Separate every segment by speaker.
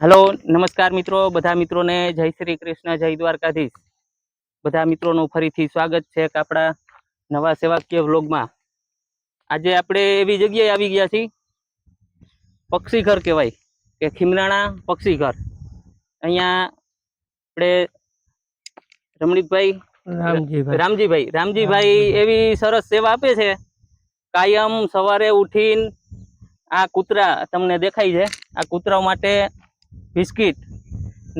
Speaker 1: Hello नमस्कार मित्रों, बधा मित्रों ने जय श्री कृष्ण, जय द्वारकाधीश। बधा मित्रों નું ફરીથી સ્વાગત છે એક આપણા નવા સેવાકીય વ્લોગમાં। આજે આપણે એવી જગ્યાએ આવી ગયા છીએ, પક્ષીઘર કહેવાય કે ખીમરાણા પક્ષીઘર। અહીંયા આપણે રામજીભાઈ એવી સરસ સેવા આપે છે। કાયમ સવારે ઉઠીને આ કૂતરા તમને દેખાય છે, આ કૂતરાઓ માટે બિસ્કિટ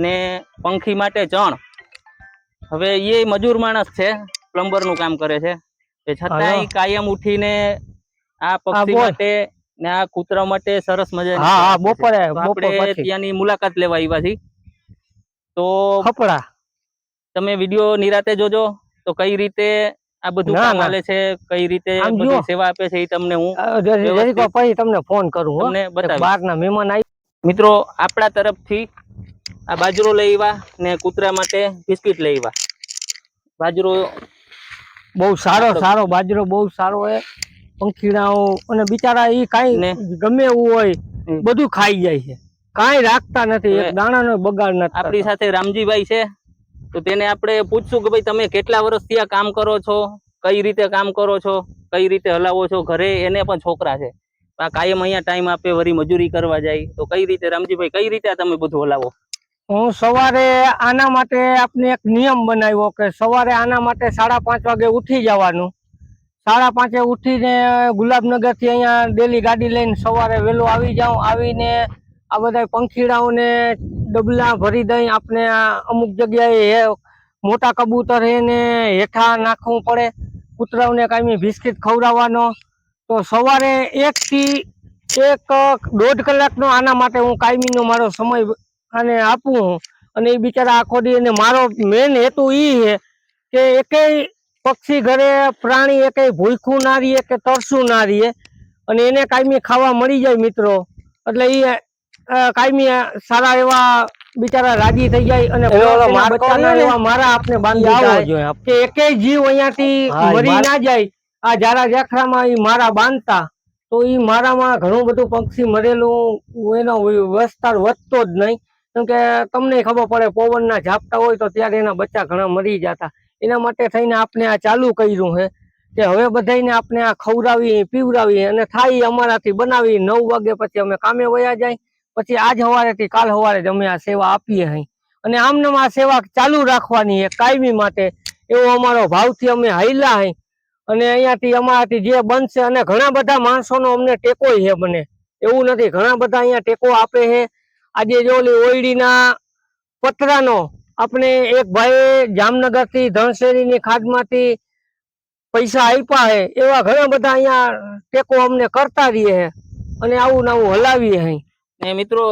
Speaker 1: ने पंखी माटे चण। हवे ये मजूर माणस छे, प्लम्बर नु काम करे छे, छतांय कायम उठीने आ पक्षी माटे ने आ कूतरा माटे सरस मजानी आपणे त्यानी मुलाकात लेवा आव्या छीए। तो तमे विडियो निराते जोजो तो कई रीते आ बधुं काम हाले छे, कई रीते बधी सेवा आपे छे, ई तमने हूँ
Speaker 2: તમને ફોન કરું
Speaker 1: તમને બતાવી।
Speaker 2: બહારના મહેમાન આવી
Speaker 1: મિત્રો આપણા તરફથી आ बाजरो लई आव्या ने कूतरा माटे बिस्किट लई आव्या। बाजरो
Speaker 2: बहुत सारो सारो बाजरो बहुत सारो है। पंखीड़ाओ અને બિચારા ઈ કાઈ ગમે એવું હોય બધું ખાઈ જાય છે, કાઈ રાખતા નથી, એક દાણાનો બગાડ નથી।
Speaker 1: આપણી સાથે રામજીભાઈ છે, તો તેને આપણે પૂછશું કે ભાઈ તમે કેટલા વર્ષથી આ કામ કરો છો, કઈ રીતે કામ કરો છો, કઈ રીતે હલાવો છો, ઘરે એને પણ છોકરા છે, આ કાયમ અહીંયા ટાઈમ આપે, વરી મજૂરી કરવા જાય, તો કઈ રીતે રામજીભાઈ કઈ રીતે તમે બધું હલાવો?
Speaker 2: હું સવારે આના માટે આપણે એક નિયમ બનાવ્યો કે સવારે આના માટે 5:30 વાગે ઉઠી જવાનું। 5:30 ઉઠીને ગુલાબનગર થી અહીંયા ડેલી ગાડી લઈને સવારે વહેલો આવી જાઉં। આવીને આ બધા પંખીડાઓને ડબલા ભરી દઈ। આપણે અમુક જગ્યાએ મોટા કબૂતર એને હેઠા નાખવું પડે, કૂતરાઓને કાયમી બિસ્કિટ ખવડાવવાનો। તો સવારે 1 થી 1.5 કલાકનો આના માટે હું કાયમીનો મારો સમય અને આપું। અને એ બિચારા આખો દી, અને મારો મેન હેતુ ઈ છે કે એકેય પક્ષી ઘરે પ્રાણી એકેય ભૂખ્યું ના રહીએ કે તરસ્યું ના રહીએ, અને એને કાયમી ખાવા મળી જાય મિત્રો, એટલે ઈ કાયમી સારા એવા બિચારા રાજી થઈ જાય। અને મારા આપણે બાંધી જાય કે એકેય જીવ અહીંયાથી મરી ના જાય। આ જારા જાખરામાં ઈ મારા બાંધતા, તો ઈ મારામાં ઘણું બધું પક્ષી મરેલું એનો વિસ્તાર વધતો જ નહીં। કેમ કે તમને ખબર પડે પવનના ઝાપટા હોય તો ત્યારે એના બચ્ચા ઘણા મરી જતા। એના માટે થઈને આપણે આ ચાલુ કર્યું છે કે હવે બધાને આપણે આ ખવડાવી પીવડાવી અને થાય અમારાથી બનાવી 9 વાગે પછી અમે કામે વયા જાય। પછી આજ સવારેથી કાલ સવારે જ અમે આ સેવા આપીએ છીએ, અને આમને આ સેવા ચાલુ રાખવાની છે કાયમી માટે, એવો અમારો ભાવથી અમે હાલ્યા છીએ। અને અહીંયાથી અમારાથી જે બનશે, અને ઘણા બધા માણસોનો અમને ટેકો છે બને એવું નથી, ઘણા બધા અહીંયા ટેકો આપે છે। આજે જો ઓલી ઓયડીના પતરાનો આપણે એક ભાઈ જામનગર થી ધણશેરીની ખાડમાંથી પૈસા આપ્યા છે, એવા ઘણા બધા અહીંયા ટેકો અમને કરતા રહીએ છે, અને આવું નવું હલાવીએ છીએ।
Speaker 1: ને મિત્રો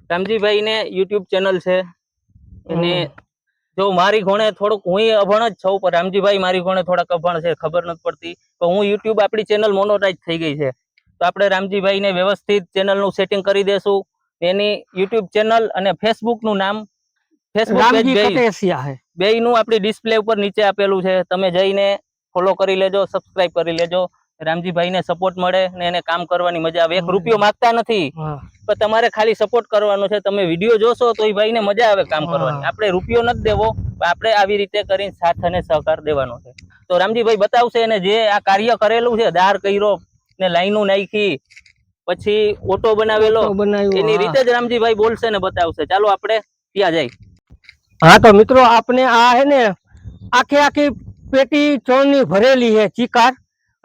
Speaker 1: રામજીભાઈ ને યુટ્યુબ ચેનલ છે, અને જો મારી ઘોણે થોડુંક હું અભણ જ છું, પણ રામજીભાઈ મારી ઘોણે થોડાક અભણ છે, ખબર નથી પડતી, તો હું યુટ્યુબ આપણી ચેનલ મોનોટાઈઝ થઈ ગઈ છે, તો આપણે રામજીભાઈ ને વ્યવસ્થિત ચેનલનું સેટિંગ કરી દેશું। એની યુટ્યુબ ચેનલ અને ફેસબુક નું નામ, ફેસબુક પેજ બેયનું આપણી ડિસ્પ્લે ઉપર નીચે આપેલું છે, તમે જઈને ફોલો કરી લેજો, સબસ્ક્રાઇબ કરી લેજો। રામજીભાઈ ને સપોર્ટ મળે ને એને કામ કરવાની મજા આવે। 1 રૂપિયો માંગતા નથી, પણ તમારે ખાલી સપોર્ટ કરવાનો છે। તમે વિડીયો જોશો તો એ ભાઈ ને મજા આવે કામ કરવાની, આપણે રૂપિયો નથી દેવો, આપણે આવી રીતે કરીને સાથ અને સહકાર દેવાનો છે। તો રામજીભાઈ બતાવશે, અને જે આ કાર્ય કરેલું છે, દાર કર્યો ને લાઈનો નાખી, પછી ઓટો બનાવેલો, એની રીતે જ રામજીભાઈ બોલશે ને બતાવશે। ચાલો આપણે ત્યાં જઈ।
Speaker 2: હા તો મિત્રો આપણે આ હે ને આખી આખી પેટી ચણની ભરેલી છે ચીકાર,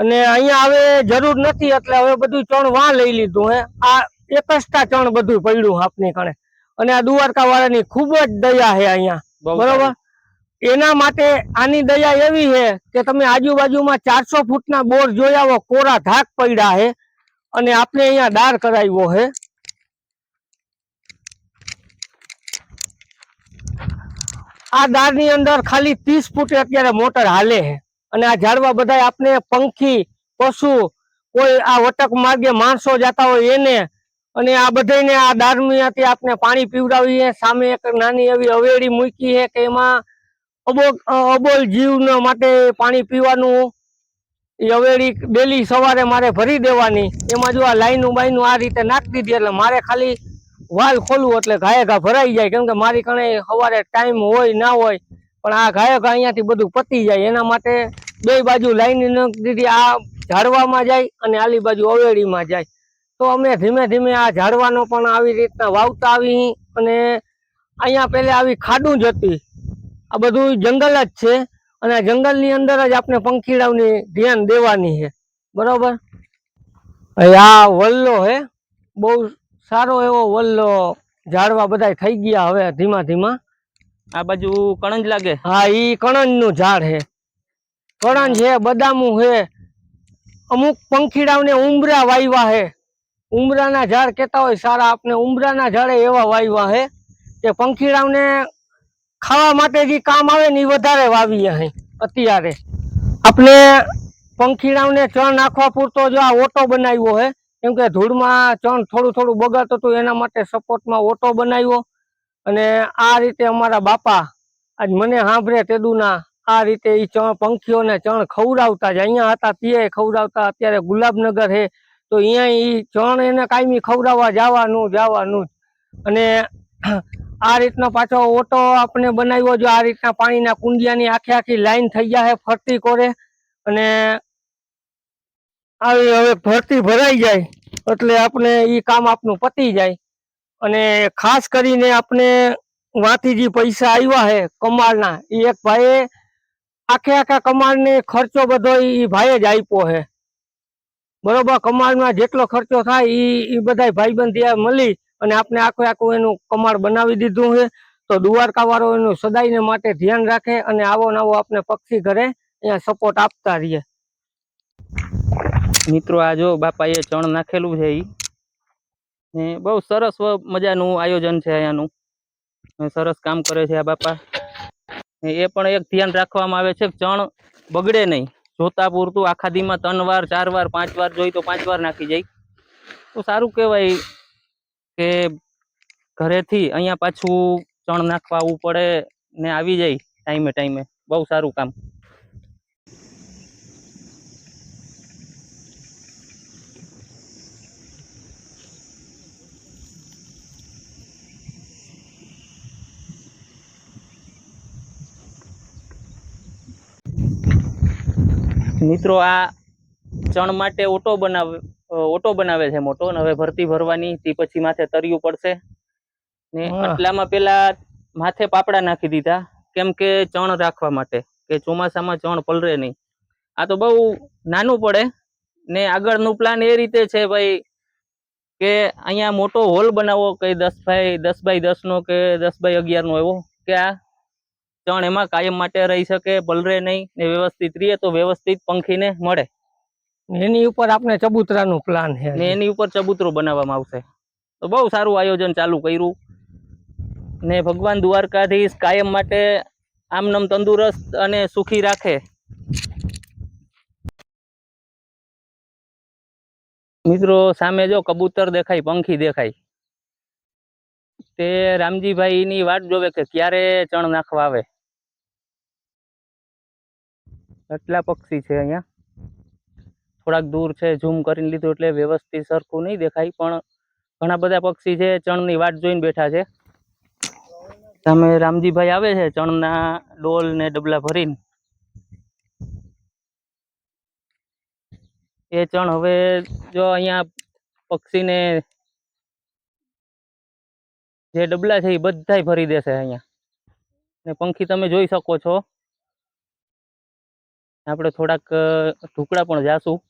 Speaker 2: અને અહીંયા હવે જરૂર નથી, એટલે હવે બધું ચણ વાં લઈ લીધું હે। આ એકસ્ટા ચણ બધું પડ્યું આપની કણે, અને આ દ્વારકા વાળાની ખૂબ જ દયા છે અહીંયા, બરોબર। એના માટે આની દયા એવી છે કે તમે આજુબાજુમાં 400 ફૂટના બોર જોઈ આવો, કોરા ધાક પડ્યા છે, અને આપણે અહીંયા દાર કરાવ્યો છે। આ દારની અંદર ખાલી 30 ફૂટે અત્યારે મોટર હાલે છે, અને આ ઝાડવા બધા આપણે પંખી પશુ કોઈ આ વટક માર્ગે માણસો જતા હોય એને, અને આ બધાને આ દારમીયાથી આપણે પાણી પીવડાવીએ। સામે એક નાની એવી હવેડી મૂકી છે કે એમાં અબોલ જીવના માટે પાણી પીવાનું, એ હવેડી ડેલી સવારે મારે ભરી દેવાની। એમાં જો આ લાઈનું બાઈનું આ રીતે નાખી દીધી, એટલે મારે ખાલી વાલ ખોલવું એટલે ઘાયે ઘા ભરાઈ જાય, કેમ કે મારી કણે સવારે ટાઈમ હોય ના હોય, પણ આ ઘાયે ઘા અહીંયાથી બધું પતી જાય. એના માટે બે બાજુ લાઈન દીધી, આ ઝાડવામાં જાય અને આલી બાજુ અવેડીમાં જાય. તો અમે ધીમે ધીમે આ ઝાડવાનો પણ આવી રીતના વાવતા આવી. અને અહીંયા પેલા આવી ખાડું જ હતી, આ બધું જંગલ જ છે, અને જંગલની અંદર જ આપણે પંખીડાઓની ધ્યાન દેવાની છે, બરોબર. આ વલ્લો હે, બહુ સારો એવો વલ્લો, ઝાડવા બધા થઈ ગયા હવે ધીમા ધીમા.
Speaker 1: આ બાજુ કણંજ લાગે.
Speaker 2: હા, ઈ કણંજ નું ઝાડ હે, કણંજ હે, બદામું હે. અમુક પંખીડાઓને ઉમરા વાયવા હે, ઉમરાના ઝાડ કેતા હોય સારા, આપણે ઉમરાના ઝાડે એવા વાયવા હે કે પંખીડાઓને ખાવા માટે જે કામ આવે ને એ વધારે વાવીએ હે. અત્યારે આપણે પંખીડાઓને ચણ નાખવા પૂરતો જો આ ઓટો બનાવ્યો હે, કેમ કે ધૂળમાં ચણ થોડું થોડું બગાડતું હતું, એના માટે સપોર્ટમાં ઓટો બનાવ્યો. અને આ રીતે અમારા બાપા આજ મને સાંભળે તેદુના આ રીતે ઈ ચણ પંખીઓને ચણ ખવડાવતા જ. અહીંયા હતા તે ખવડાવતા, અત્યારે ગુલાબનગર હે તો અહીંયા ઈ ચણ એને કાયમી ખવડાવવા જવાનું. અને આ રીતનો પાછો ઓટો આપણે બનાવ્યો, જો આ રીતના પાણીના કુંડિયાની આખી આખી લાઈન થઈ જાય ફરતી કોરે. અને આવી હવે ભરતી ભરાઈ જાય એટલે આપણે ઈ કામ આપણું પતી જાય. અને ખાસ કરીને આપણે વાથી જે પૈસા આવ્યા હે કમાલના, એ એક ભાઈએ આખા કમાલને ખર્ચો બધો ઈ ભાઈએ જ આપ્યો હે, બરોબર. કમાલમાં જેટલો ખર્ચો થાય ઈ બધા ભાઈબંધ મળી અને આપણે આખું એનું કમાળ બનાવી દીધું છે. તો દ્વારકા વાળો એનું સદાયને માટે ધ્યાન રાખે અને આવો નવો આપણે પક્ષી ઘરે અહીંયા સપોર્ટ આપતા રહીએ.
Speaker 1: મિત્રો આ જો બાપાએ ચણ નાખેલું છે, ઈ ને બહુ સરસ મજાનું આયોજન છે અહીંયાનું, સરસ કામ કરે છે આ બાપા. એ પણ એક ધ્યાન રાખવામાં આવે છે કે ચણ બગડે નહીં, જોતા પૂરતું આખા દીમાં 3 વાર 4 વાર 5 વાર જોઈ તો 5 વાર નાખી જાય. તો સારું કહેવાય કે ઘરેથી અહીંયા પાછું ચણ નાખવા આવવું પડે ને આવી જાય ટાઈમે ટાઈમે. બહુ સારું કામ. મિત્રો આ ચણ માટે ઓટો બનાવે છે મોટો, અને હવે ભરતી ભરવાની, તે પછી માથે તરિયું પડશે ને આટલામાં પેલા માથે પાપડા નાખી દીધા, કેમ કે ચણ રાખવા માટે, કે ચોમાસામાં ચણ પલરે નહીં. આ તો બહુ નાનું પડે ને આગળનું પ્લાન એ રીતે છે ભાઈ કે અહીંયા મોટો હોલ બનાવવો, કઈ 10 બાય 10 નો કે 10 બાય 11 નો, એવો કે આ ચણ એમાં કાયમ માટે રહી શકે, પલરે નહીં ને વ્યવસ્થિત રહીએ, તો વ્યવસ્થિત પંખીને મળે.
Speaker 2: એની ઉપર આપણે ચબૂતરાનું પ્લાન છે
Speaker 1: ને એની ઉપર ચબૂતરો બનાવવામાં આવશે. તો બહુ સારું આયોજન ચાલુ કર્યું ને ભગવાન દ્વારકાધીશ કાયમ માટે આમનમ તંદુરસ્ત અને સુખી રાખે. મિત્રો સામે જો કબૂતર દેખાય, પંખી દેખાય, તે રામજીભાઈ ની વાટ જોવે કે ક્યારે ચણ નાખવા આવે. એટલા પક્ષી છે અહીંયા. થોડાક દૂર છે, ઝૂમ કરીને લીધું એટલે વ્યવસ્થિત સરખું નહીં દેખાય, પણ ઘણા બધા પક્ષી છે ચણની વાટ જોઈને બેઠા છે. સામે રામજીભાઈ આવે છે ચણના ડોલ ને ડબલા ભરીને. એ ચણ હવે જો અહીંયા પક્ષીને જે ડબલા છે એ બધાય ભરી દેશે અહીંયા. ને પંખી તમે જોઈ શકો છો, આપણે થોડાક ટુકડા પણ જાશું.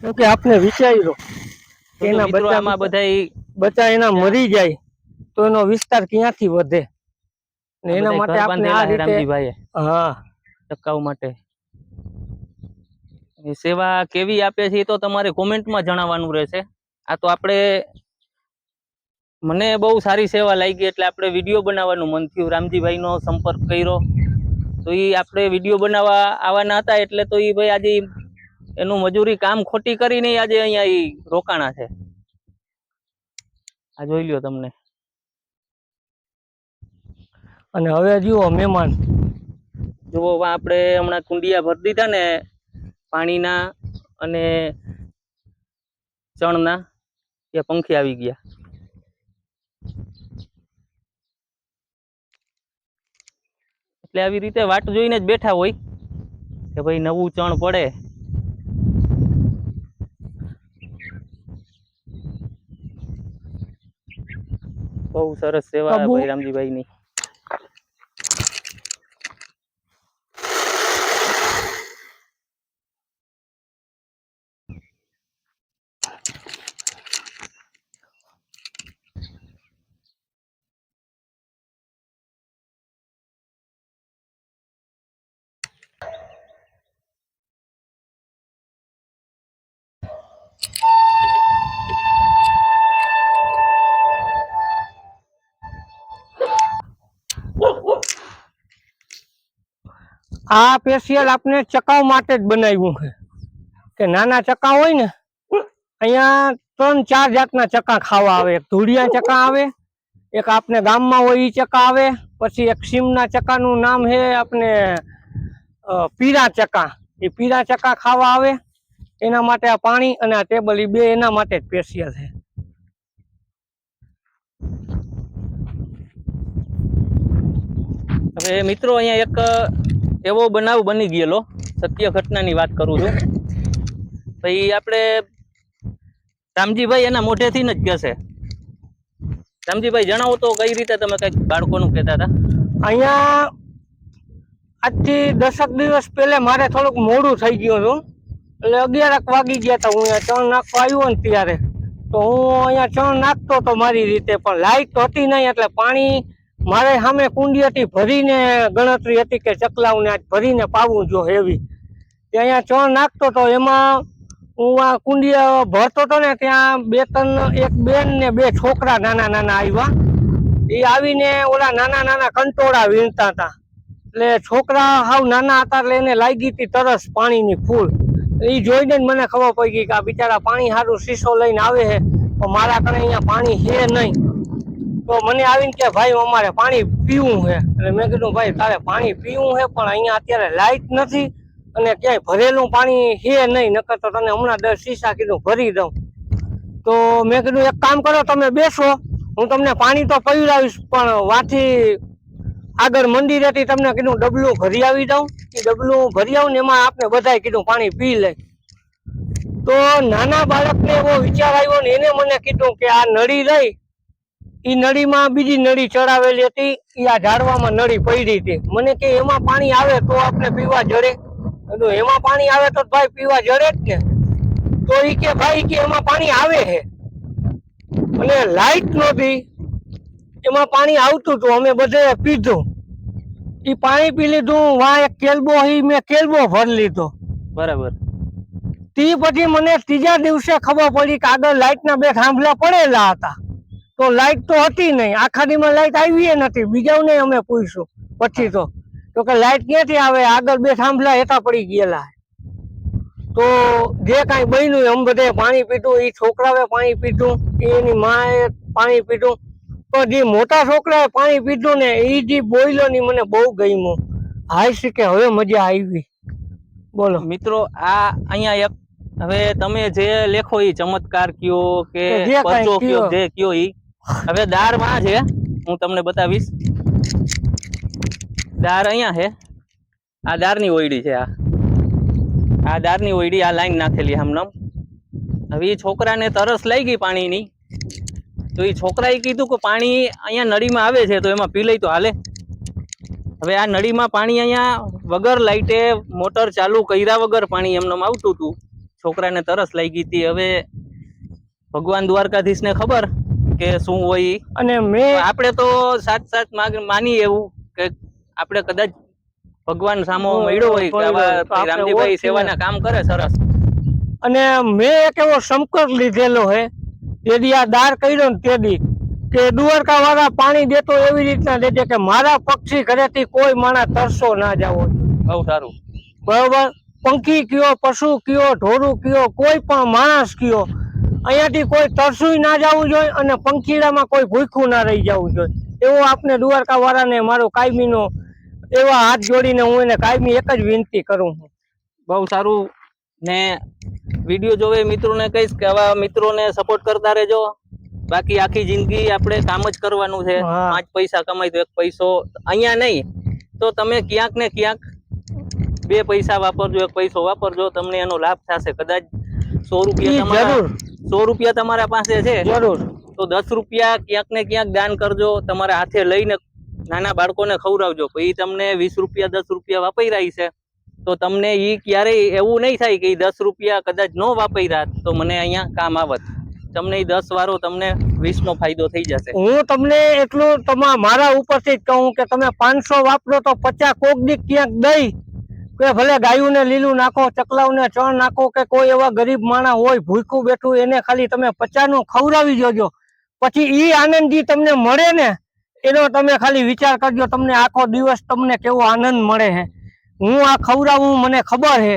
Speaker 2: કેમ કે આપને વિચાર્યો
Speaker 1: તો
Speaker 2: એના
Speaker 1: મિત્રો આમાં બધા
Speaker 2: બચ્ચા એના મરી જાય તો એનો વિસ્તાર ક્યાંથી વધે ને એના માટે આપણે આ રીતે
Speaker 1: રામજીભાઈ
Speaker 2: હા
Speaker 1: ટકાઉ માટે એ સેવા કેવી આપે છે એ તો તમારે કોમેન્ટમાં જણાવવાનું રહેશે. આ તો આપણે મને બહુ સારી સેવા લાગી એટલે આપણે વિડીયો બનાવવાનું મન થયું. રામજીભાઈનો સંપર્ક કર્યો તો એ આપણે વિડીયો બનાવવા આવવાના હતા એટલે તો એ ભાઈ આજે એનું મજૂરી કામ ખોટી કરીને આજે અહીંયા ઈ રોકાણા છે. આ જોઈ લ્યો તમને.
Speaker 2: અને હવે જુઓ મહેમાન
Speaker 1: જુઓ આપણે હમણાં કુંડિયા ભરી દીધા ને પાણીના અને ચણના, એ પંખી આવી ગયા. એટલે આવી રીતે વાટ જોઈને જ બેઠા હોય કે ભાઈ નવું ચણ પડે. બહુ સરસ સેવા ભાઈ રામજીભાઈ ની.
Speaker 2: આ સ્પેશિયલ આપણે ચકાવ માટે જ બનાવ્યું છે કે નાના ચકા હોય ને અહીંયા 3-4 જાતના ચકા ખાવા આવે. એક ધૂળિયા ચકા આવે, એક આપણે ગામમાં હોય એ ચકા આવે, પછી એક સીમના ચકાનું નામ છે આપણે પીળા ચકા. એ પીળા ચકા ખાવા આવે. એના માટે આ પાણી અને આ ટેબલ એ બે એના માટે જ સ્પેશિયલ છે.
Speaker 1: હવે મિત્રો અહીંયા એક એવો બનાવ બની ગયેલો, સત્ય ઘટનાની વાત કરું છું. ભાઈ આપણે રામજીભાઈ એના મોઢેથી જ કહેશે. રામજીભાઈ જણાવો તો કઈ રીતે તમે કઈક બાળકોનું કહેતા હતા.
Speaker 2: અહીંયા આજથી 10 દિવસ પહેલા મારે થોડુંક મોડું થઈ ગયું હતું એટલે 11 વાગી ગયા હતા. હું અહીંયા ચણ નાખવા આવ્યો ને ત્યારે તો હું અહીંયા ચણ નાખતો હતો મારી રીતે, પણ લાઈટ હતી નહીં એટલે પાણી મારે સામે કુંડી હતી ભરીને ગણતરી હતી કે ચકલાઓને આજ ભરીને પાવું જો એવી. અહીંયા ચણ નાખતો હતો એમાં હું આ કુંડી ભરતો હતો ને ત્યાં 2-3 એક બેન ને 2 છોકરા નાના નાના આવ્યા. એ આવીને ઓલા નાના નાના કંટોળા વીણતા હતા. એટલે છોકરા હાવ નાના હતા એટલે એને લાગી હતી તરસ પાણીની ફૂલ. એ જોઈને જ મને ખબર પડી ગઈ કે આ બિચારા પાણી સારું શીશો લઈને આવે છે પણ મારા કને અહીંયા પાણી છે નહીં. તો મને આવીને કે ભાઈ અમારે પાણી પીવું છે. એટલે મેં કીધું ભાઈ તારે પાણી પીવું છે પણ અહીંયા અત્યારે લાઈટ નથી અને ક્યાંય ભરેલું પાણી છે નહીં, નકર તો તને હમણાં 10 શીશા કીધું ભરી દઉં. તો મેં કીધું એક કામ કરો, તમે બેસો, હું તમને પાણી તો પીવડાવીશ પણ વાથી આગળ મંદિરેથી તમને કીધું ડબલું ભરી આવી દઉં. એ ડબલું ભરી આવું ને એમાં આપણે બધાય કીધું પાણી પી લે. તો નાના બાળકને એવો વિચાર આવ્યો ને એને મને કીધું કે આ નળી રહી એ નળીમાં બીજી નળી ચડાવેલી હતી, એ આ ઝાડવામાં નળી પડી હતી. મને કે એમાં પાણી આવે તો આપણે પીવા જડે. એમાં પાણી આવે તો ભાઈ પીવા જડે જ ને. તો એ કે ભાઈ કે એમાં પાણી આવે છે અને લાઈટ નહોતી, એમાં પાણી આવતું હતું, અમે બધે પીધું. એ પાણી પી લીધું. વાં એક કેલબો મેં કેલબો ભરી લીધો.
Speaker 1: બરાબર.
Speaker 2: તે પછી મને ત્રીજા દિવસે ખબર પડી કે આગળ લાઈટના 2 થાંભલા પડેલા હતા. તો લાઈટ તો હતી નહીં, આખા દીમાં લાઈટ આવી નથી. બીજાને અમે પૂછ્યું પછી તો કે લાઈટ ક્યાંથી આવે, આગળ 2 થાંભલા હેઠા પડી ગયેલા. તો જે કાંઈ બન્યું એમ બધે પાણી પીધું. એ છોકરાએ પાણી પીધું, એની માએ પાણી પીધું. તો જે મોટા છોકરાએ પાણી પીધું ને એ જે બોલ્યો ને મને બહુ ગમ્યું. હાય છે કે હવે મજા આવી. બોલો
Speaker 1: મિત્રો આ અહીંયા એક હવે તમે જે લેખો એ ચમત્કાર કયો કે પરચો કયો જે કયો ઈ હવે દારમાં છે, હું તમને બતાવીશ. દાર અહીંયા છે, આ દારની ઓયડી છે. આ દારની ઓયડી, આ લાઈન નાખેલી આમનામ. હવે એ છોકરાને તરસ લાગી પાણીની તો એ છોકરાએ કીધું કે પાણી અહીંયા નળીમાં આવે છે તો એમાં પી લઈ તો હાલે. હવે આ નળીમાં પાણી અહીંયા વગર લાઈટે મોટર ચાલુ કર્યા વગર પાણી એમને આવતું હતું. છોકરાને તરસ લાગી હતી. હવે ભગવાન દ્વારકાધીશને ખબર કે શું હોય ઈ.
Speaker 2: અને
Speaker 1: તો
Speaker 2: મેં
Speaker 1: આપણે તો સાત માની એવું કે આપણે કદાચ ભગવાન સામો મળ્યો હોય કે આવા
Speaker 2: તો આપણે
Speaker 1: રામજીભાઈ
Speaker 2: ઓળખીને-
Speaker 1: સેવાના કામ કરે સરસ.
Speaker 2: અને મેં એક એવો સંકલ્પ લીધેલો હે તેદી આ દાર કર્યો ને તેદી કે દ્વારકા વાળા પાણી દેતો એવી રીતના દેજે કે મારા પક્ષી ઘરેથી કોઈ માણસ તરસો ના જાવો.
Speaker 1: બહુ સારું.
Speaker 2: બરોબર, પંખી કયો, પશુ કયો, ઢોરું કયો, કોઈ પણ માણસ કયો, અહીંયાથી કોઈ તરસું ના જવું જોઈએ અને પંખીડામાં કોઈ ભૂખ્યું ના રહી જવું જોઈએ. એવો આપણે દ્વારકા વાળાને મારો કાયમીનો એવા હાથ જોડીને હું એને કાયમી એક જ વિનંતી કરું છું.
Speaker 1: બહુ સારું. ને વિડીયો જોવે મિત્રોને કહીશ કે આવા મિત્રોને સપોર્ટ કરતા રહેજો. બાકી આખી જિંદગી આપણે કામ જ કરવાનું છે.
Speaker 2: હા.
Speaker 1: 5 પૈસા કમાઈ તો 1 પૈસો અહીંયા નહીં તો તમે ક્યાંક ને ક્યાંક 2 પૈસા વાપરજો, 1 પૈસો વાપરજો, તમને એનો લાભ થશે. કદાચ 100 રૂપિયા તમારા
Speaker 2: જરૂર
Speaker 1: 100 રૂપિયા તમારા પાસે છે
Speaker 2: જરૂર
Speaker 1: તો 10 રૂપિયા ક્યાંક ને ક્યાંક દાન કરજો. તમારા હાથે લઈને નાના બાળકોને ખવડાવજો. પછી તમને 20 રૂપિયા 10 રૂપિયા વાપર્યા છે તો તમને ઈ ક્યારેય એવું નહીં થાય કે 10 રૂપિયા કદાચ ન વાપર્યા તો મને અહીંયા કામ આવત. તમને ઈ 10 વારો તમને 20 નો ફાયદો થઈ જશે.
Speaker 2: હું તમને એટલું મારા ઉપરથી જ કહું કે તમે 500 વાપરો તો 50 કોક દી ક્યાંક દઈ કે ભલે ગાયુંને લીલું નાખો, ચકલાઓને ચણ નાખો, કે કોઈ એવા ગરીબ માણસ હોય ભૂખ્યું બેઠું એને ખાલી તમે 50 નું ખવડાવી જોજો. પછી ઈ આનંદ જે તમને મળે ને એનો તમે ખાલી વિચાર કરજો, તમને આખો દિવસ તમને કેવો આનંદ મળે છે. હું આ ખવડાવું મને ખબર છે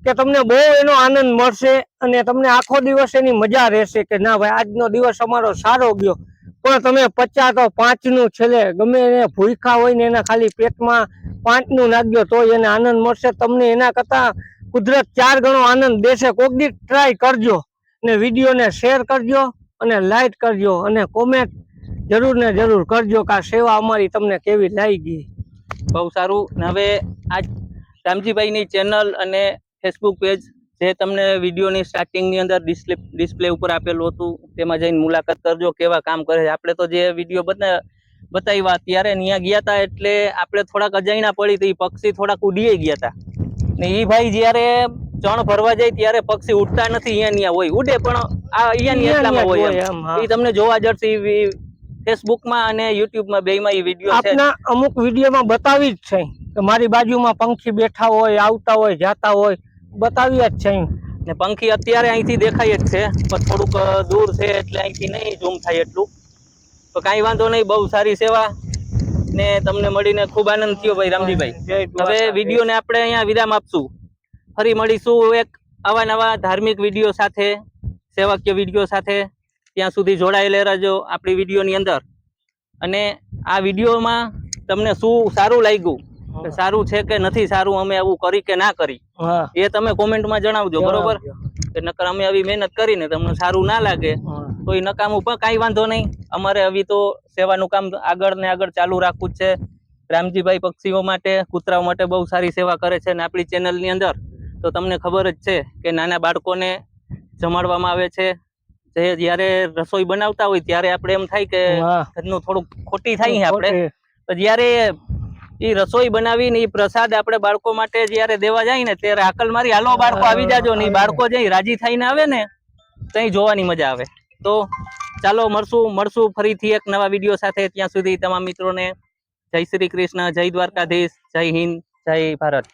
Speaker 2: કે તમને બહુ એનો આનંદ મળશે અને તમને આખો દિવસ એની મજા રહેશે કે ના ભાઈ આજનો દિવસ અમારો સારો ગયો. પણ તમે 50 તો 5 નું છેલ્લે ગમે એને ભૂખ્યા હોય ને એના ખાલી પેટમાં 5 નું નાખજો તો એને આનંદ મળશે. તમને એના કરતા કુદરત 4 ગણો આનંદ દેશે. કોક દી ટ્રાય કરજો ને વિડીયોને શેર કરજો અને લાઈક કરજો અને કોમેન્ટ જરૂર ને જરૂર કરજો કે આ સેવા અમારી તમને કેવી લાગી.
Speaker 1: બહુ સારું. ને હવે આજ રામજીભાઈની ચેનલ અને ફેસબુક પેજ જે તમને વિડીયોની સ્ટાર્ટિંગની અંદર ડિસ્પ્લે ઉપર આપેલું હતું તેમાં જઈને મુલાકાત કરજો કેવા કામ કરે છે. આપણે તો જે વિડીયો બતાવ્યા ત્યારે ત્યાં ગયા હતા એટલે આપણે થોડાક અજાણ્યા પડી તો એ પક્ષી થોડાક ઉડી ગયા હતા. ને એ ભાઈ જ્યારે ચણ ભરવા જાય ત્યારે પક્ષી ઉડતા નથી, અહીંયા હોય ઉડે પણ આ અહીંયા એટલામાં હોય એમ. એ તમને જોવા જશે ફેસબુકમાં અને યુટ્યુબમાં બેયમાં એ વિડીયો છે.
Speaker 2: આપના અમુક વિડીયોમાં બતાવી જ છે કે મારી બાજુમાં પંખી બેઠા હોય, આવતા હોય, જાતા હોય, બતાવી જ છે.
Speaker 1: ને પંખી અત્યારે અહીંથી દેખાય જ છે પણ થોડુંક દૂર છે એટલે અહીંથી નહીં ઝૂમ થાય એટલું. તો કાંઈ વાંધો નહીં. બહુ સારી સેવા ને તમને મળીને ખૂબ આનંદ થયો ભાઈ રામજીભાઈ. હવે વિડીયોને આપણે અહીંયા વિરામ આપશું. ફરી મળીશું એક આવા નવા ધાર્મિક વિડીયો સાથે, સેવાકીય વિડીયો સાથે. ત્યાં સુધી જોડાયેલા રહેજો આપણી વિડીયોની અંદર. અને આ વિડીયોમાં તમને શું સારું લાગ્યું, કે સારું છે કે નથી સારું, અમે આવું કરી કે ના કરી એ તમે કોમેન્ટમાં જણાવજો. બરોબર, કે નકર અમે આવી મહેનત કરીને તમને સારું ના લાગે તો એ નકામું પણ કાંઈ વાંધો નહીં. અમારે હવે તો સેવાનું કામ આગળ ને આગળ ચાલુ રાખવું જ છે. રામજીભાઈ પક્ષીઓ માટે, કૂતરાઓ માટે બહુ સારી સેવા કરે છે. અને આપણી ચેનલની અંદર તો તમને ખબર જ છે કે નાના બાળકોને જમાડવામાં આવે છે. જ્યારે રસોઈ બનાવતા હોય ત્યારે આપણે એમ થાય કે ઘરનું થોડુંક ખોટી થાય આપણે, જ્યારે એ રસોઈ બનાવીને એ પ્રસાદ આપણે બાળકો માટે જ્યારે દેવા જાય ને ત્યારે આકલ મારી હાલો બાળકો આવી જાજો ને બાળકો જઈ રાજી થઈને આવે ને ત્યાં જોવાની મજા આવે. તો ચાલો મળશું ફરીથી એક નવા વિડીયો સાથે. ત્યાં સુધી તમામ મિત્રોને જય શ્રી કૃષ્ણ, જય દ્વારકાધીશ, જય હિન્દ, જય ભારત.